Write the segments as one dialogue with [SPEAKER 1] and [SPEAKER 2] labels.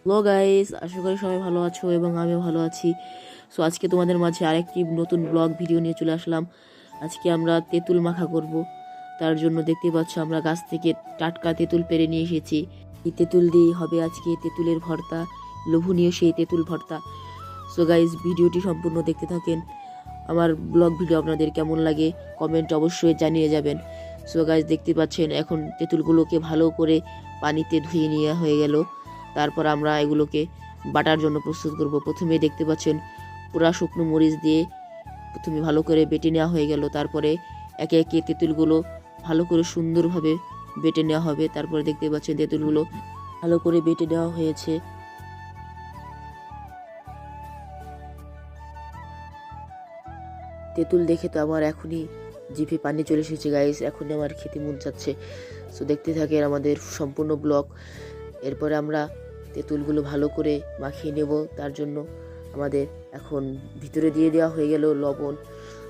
[SPEAKER 1] Hello guys, আশা করি সবাই ভালো আছো এবং আমিও ভালো আছি। সো আজকে তোমাদের মাঝে আরেকটি নতুন ব্লগ ভিডিও নিয়ে চলে আসলাম। আজকে আমরা তেঁতুল মাখা করব। তার জন্য দেখতে পাচ্ছ আমরা গাছ থেকে টাটকা তেঁতুল পেড়ে নিয়ে এসেছি। এই তেঁতুল দিয়ে হবে আজকে তেঁতুলের ভর্তা, লোভনীয় সেই তেঁতুল ভর্তা। সো গাইস, ভিডিওটি সম্পূর্ণ দেখতে থাকেন। আমার ব্লগ ভিডিও আপনাদের কেমন লাগে কমেন্ট অবশ্যই জানিয়ে যাবেন। সো গাইস, দেখতে পাচ্ছেন এখন তেঁতুলগুলোকে ভালো করে পানিতে ধুয়ে নেওয়া হয়ে গেল। তারপর আমরা এগুলোকে বাটার জন্য প্রস্তুত করব। প্রথমে দেখতে পাচ্ছেন পুরা শুকনো মরিচ দিয়ে প্রথমে ভালো করে বেটে নেওয়া হয়ে গেল। তারপরে একে একে তেঁতুলগুলো ভালো করে সুন্দরভাবে বেটে নেওয়া হবে। তারপরে দেখতে পাচ্ছেন তেঁতুলগুলো ভালো করে বেটে নেওয়া হয়েছে। তেঁতুল দেখে তো আমার এখনই জিভে পানি চলে এসেছে গাইস, এখনই আমার খেতে মন চাচ্ছে। সো দেখতে থাকেন আমাদের সম্পূর্ণ ব্লগ। এরপরে আমরা তেঁতুলগুলো ভালো করে মাখিয়ে নেব। তার জন্য আমাদের এখন ভিতরে দিয়ে দেওয়া হয়ে গেল লবণ।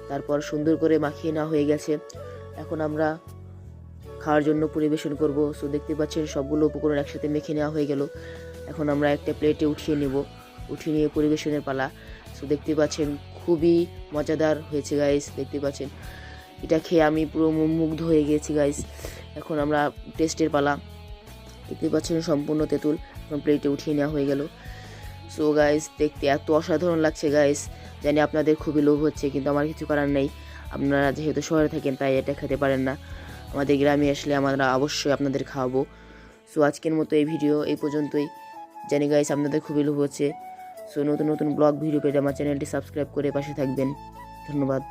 [SPEAKER 1] তারপর সুন্দর করে মাখিয়ে নেওয়া হয়ে গেছে। এখন আমরা খাওয়ার জন্য পরিবেশন করব। সো দেখতে পাচ্ছেন সবগুলো উপকরণ একসাথে মেখে নেওয়া হয়ে গেল। এখন আমরা একটা প্লেটে উঠিয়ে নেব, উঠিয়ে নিয়ে পরিবেশনের পালা। সো দেখতে পাচ্ছেন খুবই মজাদার হয়েছে গাইস। দেখতে পাচ্ছেন এটা খেয়ে আমি পুরো মুগ্ধ হয়ে গেছি গাইস। এখন আমরা টেস্টের পালা। দেখতে পাচ্ছেন সম্পূর্ণ তেঁতুল এখন প্লেটে উঠিয়ে নেওয়া হয়ে গেল। সো গাইস, দেখতে এত অসাধারণ লাগছে গাইস, জানি আপনাদের খুবই লোভ হচ্ছে, কিন্তু আমার কিছু করার নেই। আপনারা যেহেতু শহরে থাকেন তাই এটা খেতে পারেন না। আমাদের গ্রামে আসলে আমরা অবশ্যই আপনাদের খাওয়াবো। সো আজকের মতো এই ভিডিও এই পর্যন্তই। জানি গাইস আপনাদের খুবই লোভ হচ্ছে। সো নতুন নতুন ব্লগ ভিডিও পেতে আমার চ্যানেলটি সাবস্ক্রাইব করে পাশে থাকবেন। ধন্যবাদ।